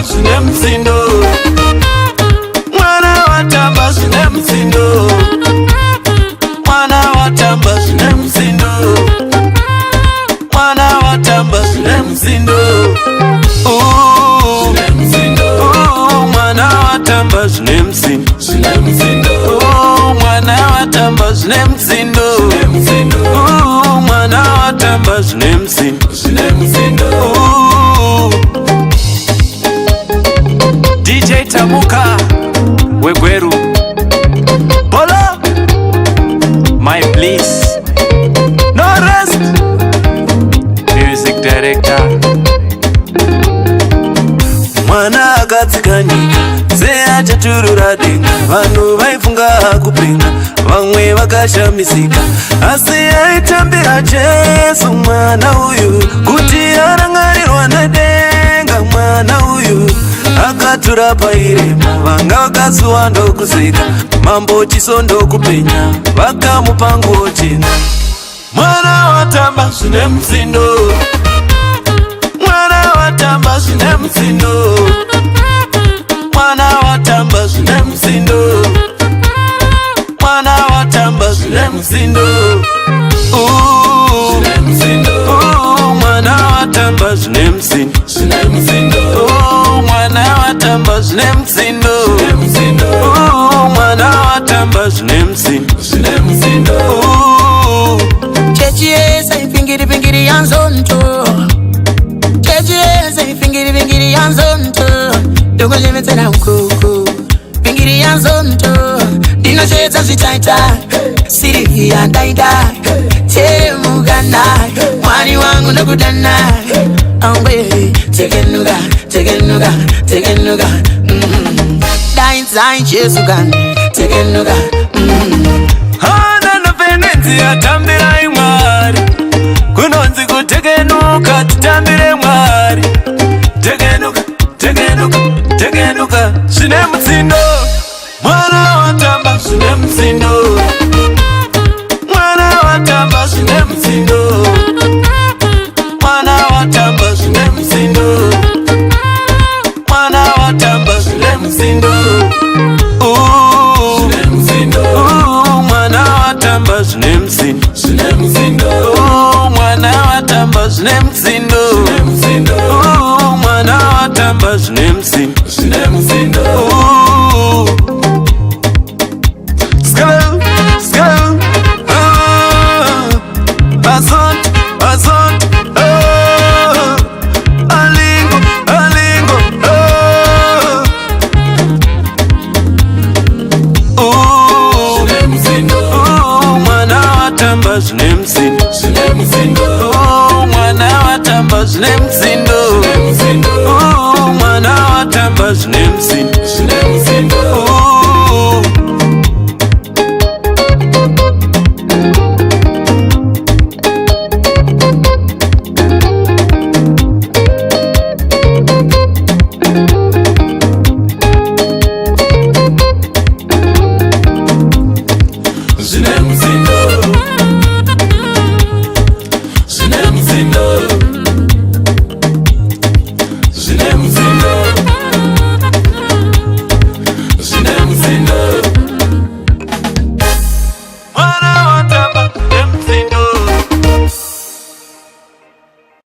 zvine mutsindo, mwana watamba zvine mutsindo, mwana watamba zvine mutsindo, mwana watamba zvine mutsindo, mwana watamba zvine mutsindo, mwana watamba zvine mutsindo, mwana watamba zvine mutsindo. DJ Tamuka Wegweru Bolo My Bliss No Rest Music Director. Mwana akatsika nyika seachaturura denga, vanhu vaifunga kupenga, vamwe vakashamisika, asi aitambira Jesu mwana uyu, kuti arangarirwa nedenga. Mwana uyu akatura pairema, vanga vakasuwa ndokuseka, mambo chiso ndokupenya, vakamupa nguo chena. Mwana watamba zvine mutsindo, mwana watamba zvine mutsindo, mwana watamba zvine mutsindo, mwana watamba zvine mutsindo, mwana watamba zvine mutsindo, mwana watamba zvine mutsindo, mwana watamba zvine mutsindo. Chechi esa ifingiri fingiri yanzonto, chechi esa ifingiri fingiri yanzonto, dogo jemetera mkuku fingiri yanzonto, dino chetsa zvitaita Sylvia daida temugana, mwani wangu ndokudana, amwe tekenuga tekenuga tekenuga dainzai Jesu gan tekenuga hana nofenenzi atambira imwari, kunonzi kutekenuka titambire mwari. Tekenuka tekenuka tekenuka zvine mutsindo, mwana watamba zvine mutsindo, mwana watamba zvine mutsindo, mwana watamba zvine mutsindo, mwana watamba zvine mutsindo, mwana watamba zvine mutsindo, mwana watamba zvine mutsindo, mwana watamba zvine mutsindo. Zvine mutsindo, mwana watamba zvine mutsindo, mwana watamba zvine mutsindo. Zvine mutsindo.